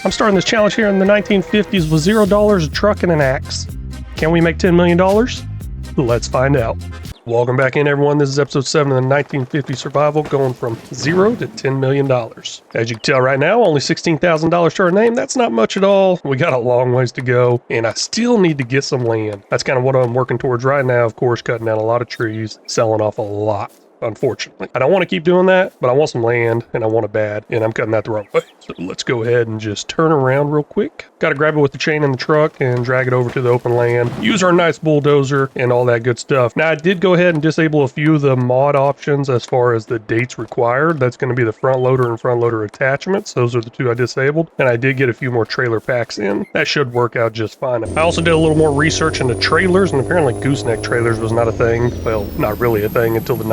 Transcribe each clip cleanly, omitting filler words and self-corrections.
I'm starting this challenge here in the 1950s with $0, a truck, and an axe. Can we make $10 million? Let's find out. Welcome back in, everyone. This is episode 7 of the 1950 survival, going from 0 to $10 million. As you can tell right now, only $16,000 to our name. That's not much at all. We got a long ways to go, and I still need to get some land. That's kind of what I'm working towards right now. Of course, cutting down a lot of trees, selling off a lot. Unfortunately, I don't want to keep doing that, but I want some land and I want it bad, and I'm cutting that the wrong way. So let's go ahead and just turn around real quick. Got to grab it with the chain in the truck and drag it over to the open land. Use our nice bulldozer and all that good stuff. Now, I did go ahead and disable a few of the mod options as far as the dates required. That's going to be the front loader and front loader attachments. Those are the two I disabled, and I did get a few more trailer packs in. That should work out just fine. I also did a little more research into trailers, and apparently gooseneck trailers was not a thing. Well, not really a thing until the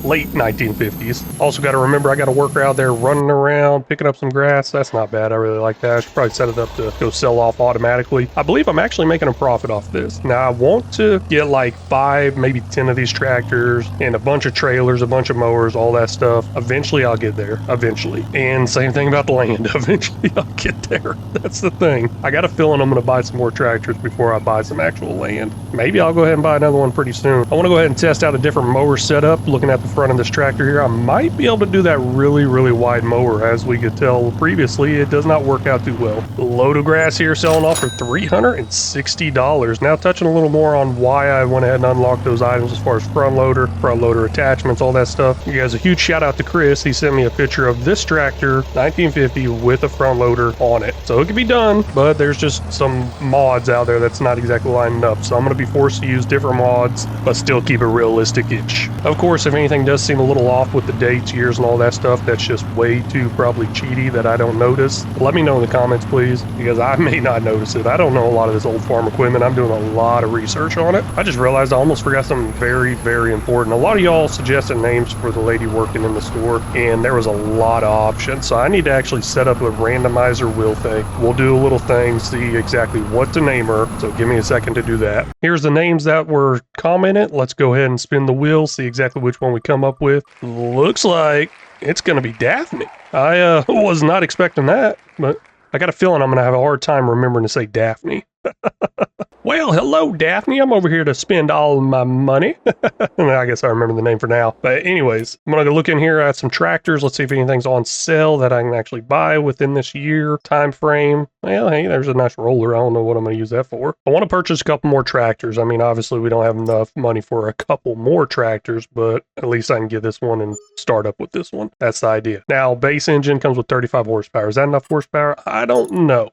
late 1950s. Also got to remember, I got a worker out there running around, picking up some grass. That's not bad. I really like that. I should probably set it up to go sell off automatically. I believe I'm actually making a profit off this. Now, I want to get like 5, maybe 10 of these tractors and a bunch of trailers, a bunch of mowers, all that stuff. Eventually, I'll get there. Eventually. And same thing about the land. Eventually, I'll get there. That's the thing. I got a feeling I'm going to buy some more tractors before I buy some actual land. Maybe I'll go ahead and buy another one pretty soon. I want to go ahead and test out a different mower setup. Looking at the front of this tractor here, I might be able to do that really wide mower. As we could tell previously, it does not work out too well. A load of grass here selling off for $360. Now, touching a little more on why I went ahead and unlocked those items as far as front loader attachments, all that stuff. You guys, a huge shout out to Chris. He sent me a picture of this tractor 1950 with a front loader on it, so it can be done, but there's just some mods out there that's not exactly lining up, so I'm going to be forced to use different mods but still keep it realistic-ish. Of course, if anything does seem a little off with the dates, years, and all that stuff, that's just way too probably cheaty that I don't notice. Let me know in the comments, please, because I may not notice it. I don't know a lot of this old farm equipment. I'm doing a lot of research on it. I just realized I almost forgot something very important. A lot of y'all suggested names for the lady working in the store, and there was a lot of options, so I need to actually set up a randomizer wheel thing. We'll do a little thing, see exactly what to name her, so give me a second to do that. Here's the names that were commented. Let's go ahead and spin the wheel, see exactly which one we come up with. Looks like it's going to be Daphne. I was not expecting that, but I got a feeling I'm going to have a hard time remembering to say Daphne. Well, hello, Daphne. I'm over here to spend all my money. I guess I remember the name for now. But anyways, I'm going to look in here at some tractors. Let's see if anything's on sale that I can actually buy within this year time frame. Well, hey, there's a nice roller. I don't know what I'm going to use that for. I want to purchase a couple more tractors. I mean, obviously, we don't have enough money for a couple more tractors, but at least I can get this one and start up with this one. That's the idea. Now, base engine comes with 35 horsepower. Is that enough horsepower? I don't know.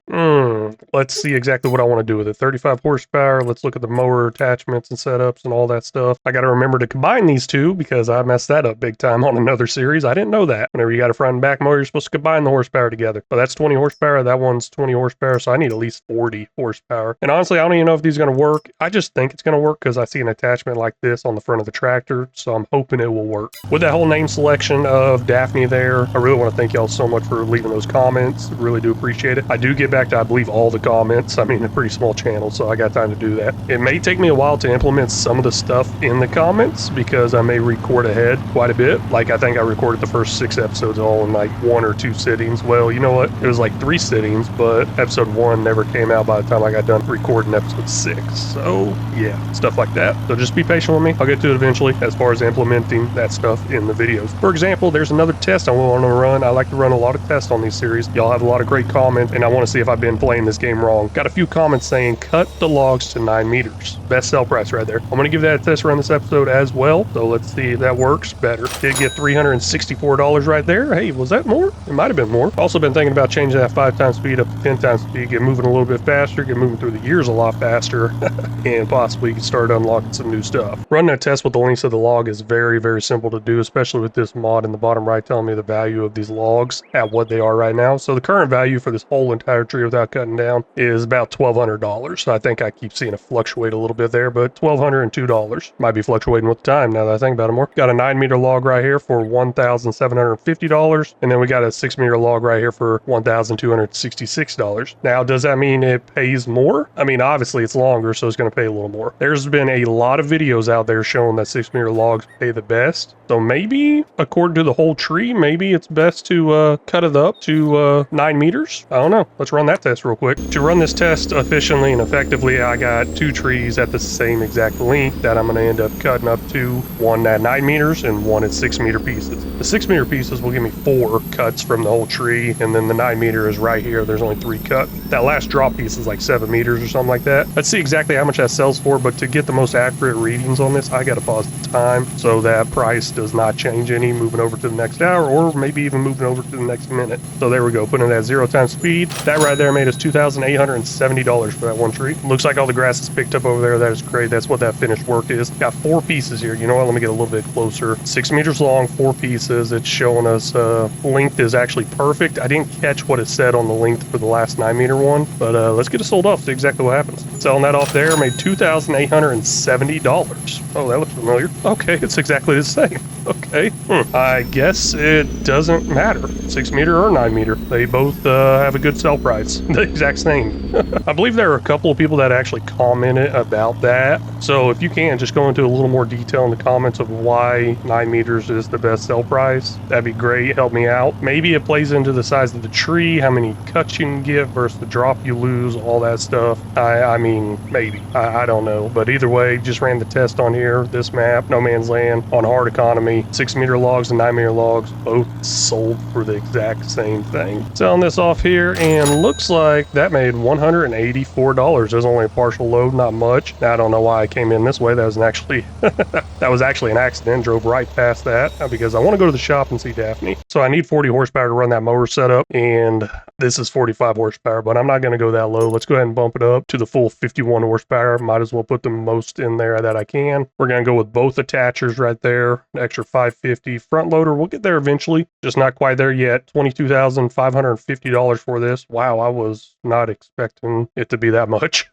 Let's see exactly what I want to do with it. 35 horsepower. Let's look at the mower attachments and setups and all that stuff. I got to remember to combine these two because I messed that up big time on another series. I didn't know that. Whenever you got a front and back mower, you're supposed to combine the horsepower together. But that's 20 horsepower. That one's 20 horsepower. So I need at least 40 horsepower. And honestly, I don't even know if these are going to work. I just think it's going to work because I see an attachment like this on the front of the tractor. So I'm hoping it will work. With that whole name selection of Daphne there, I really want to thank y'all so much for leaving those comments. Really do appreciate it. I do get back to, I believe, all the comments. I mean, a pretty small channel, so I got time to do that. It may take me a while to implement some of the stuff in the comments because I may record ahead quite a bit. Like, I think I recorded the first 6 episodes all in like 1 or 2 sittings. Well, you know what? It was like 3 sittings, but episode 1 never came out by the time I got done recording episode 6. So yeah, stuff like that. So just be patient with me. I'll get to it eventually as far as implementing that stuff in the videos. For example, there's another test I want to run. I like to run a lot of tests on these series. Y'all have a lot of great comments, and I want to see if I've been playing this game wrong. Got a few comments saying cut the logs to 9 meters. Best sell price right there. I'm going to give that a test run this episode as well. So let's see if that works better. Did get $364 right there. Hey, was that more? It might have been more. Also been thinking about changing that 5 times speed up to 10 times speed, get moving a little bit faster, get moving through the years a lot faster, and possibly start unlocking some new stuff. Running a test with the links of the log is very simple to do, especially with this mod in the bottom right telling me the value of these logs at what they are right now. So the current value for this whole entire tree without cutting down is about $1,200. So I think I might keep seeing it fluctuate a little bit there, but $1,202. Might be fluctuating with time now that I think about it more. Got a 9-meter log right here for $1,750, and then we got a 6-meter log right here for $1,266. Now, does that mean it pays more? I mean, obviously it's longer, so it's going to pay a little more. There's been a lot of videos out there showing that 6-meter logs pay the best. So maybe, according to the whole tree, maybe it's best to cut it up to 9 meters. I don't know. Let's run that test real quick. To run this test efficiently and effectively, I got 2 trees at the same exact length that I'm going to end up cutting up to, one at 9 meters and one at 6-meter pieces. The 6-meter pieces will give me 4 cuts from the whole tree, and then the 9-meter is right here. There's only 3 cuts. That last drop piece is like 7 meters or something like that. Let's see exactly how much that sells for, but to get the most accurate readings on this, I got to pause the time so that price does not change any moving over to the next hour, or maybe even moving over to the next minute. So there we go, putting it at 0 times speed. That right there made us $2,870 for that one tree. Looks like all the grass is picked up over there. That is great. That's what that finished work is. Got 4 pieces here. You know what? Let me get a little bit closer. 6 meters long, 4 pieces. It's showing us length is actually perfect. I didn't catch what it said on the length for the last 9-meter one, but let's get it sold off, see exactly what happens. Selling that off there made $2,870. Oh, that looks familiar. Okay, it's exactly the same. Okay, I guess it doesn't matter, 6-meter or 9-meter. They both have a good sell price, the exact same. I believe there are a couple of people that actually commented about that. So if you can, just go into a little more detail in the comments of why 9 meters is the best sell price. That'd be great. Help me out. Maybe it plays into the size of the tree, how many cuts you can get versus the drop you lose, all that stuff. I mean, maybe. I don't know. But either way, just ran the test on here. This map, No Man's Land, on hard economy. 6-meter logs and 9-meter logs, both sold for the exact same thing. Selling this off here, and looks like that made $184. There's only a partial load, not much. Now, I don't know why I came in this way. That was actually that was actually an accident. Drove right past that because I want to go to the shop and see Daphne. So I need 40 horsepower to run that mower setup, and this is 45 horsepower, but I'm not going to go that low. Let's go ahead and bump it up to the full 51 horsepower. Might as well put the most in there that I can. We're going to go with both attachers right there. An extra 550 front loader. We'll get there eventually, just not quite there yet. $22,550 for this. Wow, I was not expecting it to be that much.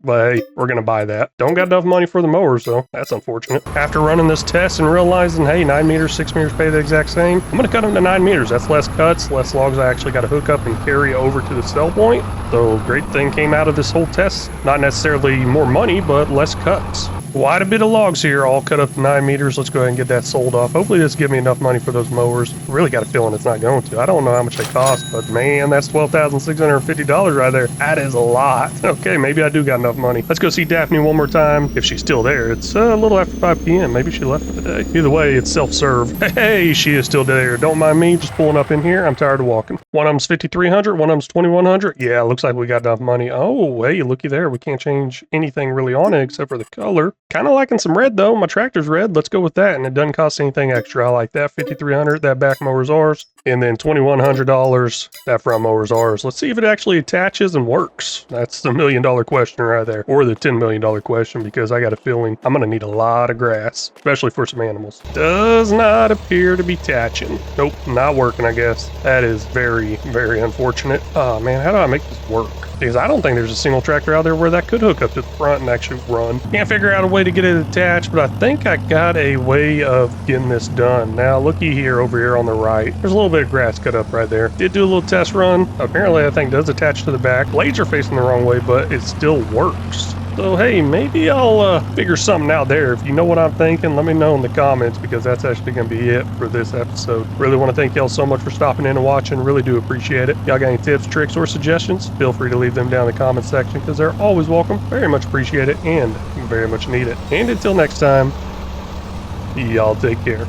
But hey, we're gonna buy that. Don't got enough money for the mowers though. That's unfortunate. After running this test and realizing, hey, 9 meters, 6 meters pay the exact same, I'm gonna cut them to 9 meters. That's less cuts, less logs I actually got to hook up and carry over to the sell point. So great thing came out of this whole test. Not necessarily more money, but less cuts. Quite a bit of logs here, all cut up to 9 meters. Let's go ahead and get that sold off. Hopefully this gives me enough money for those mowers. Really got a feeling it's not going to. I don't know how much they cost, but man, that's $12,650 right there. That is a lot. Okay, maybe I do got enough money. Let's go see Daphne one more time, if she's still there. It's a little after 5 p.m. Maybe she left for the day. Either way, it's self-serve. Hey, she is still there. Don't mind me just pulling up in here. I'm tired of walking. One of them's $5,300, one of them's $2,100. Yeah, looks like we got enough money. Oh, hey, looky there. We can't change anything really on it except for the color. Kind of liking some red though. My tractor's red. Let's go with that, and it doesn't cost anything extra. I like that. $5,300. That back mower's ours, and then $2,100. That front mower's ours. Let's see if it actually attaches and works. That's the $1 million question right there, or the $10 million question, because I got a feeling I'm gonna need a lot of grass, especially for some animals. Does not appear to be attaching. Nope, not working. I guess that is very, very unfortunate. Oh man, how do I make this work? Because I don't think there's a single tractor out there where that could hook up to the front and actually run. Can't figure out a way to get it attached, but I think I got a way of getting this done. Now, looky here, over here on the right. There's a little bit of grass cut up right there. Did do a little test run. Apparently, I think it does attach to the back. Blades are facing the wrong way, but it still works. So, hey, maybe I'll figure something out there. If you know what I'm thinking, let me know in the comments, because that's actually going to be it for this episode. Really want to thank y'all so much for stopping in and watching. Really do appreciate it. Y'all got any tips, tricks, or suggestions? Feel free to leave them down in the comment section, because they're always welcome. Very much appreciate it and very much need it. And until next time, y'all take care.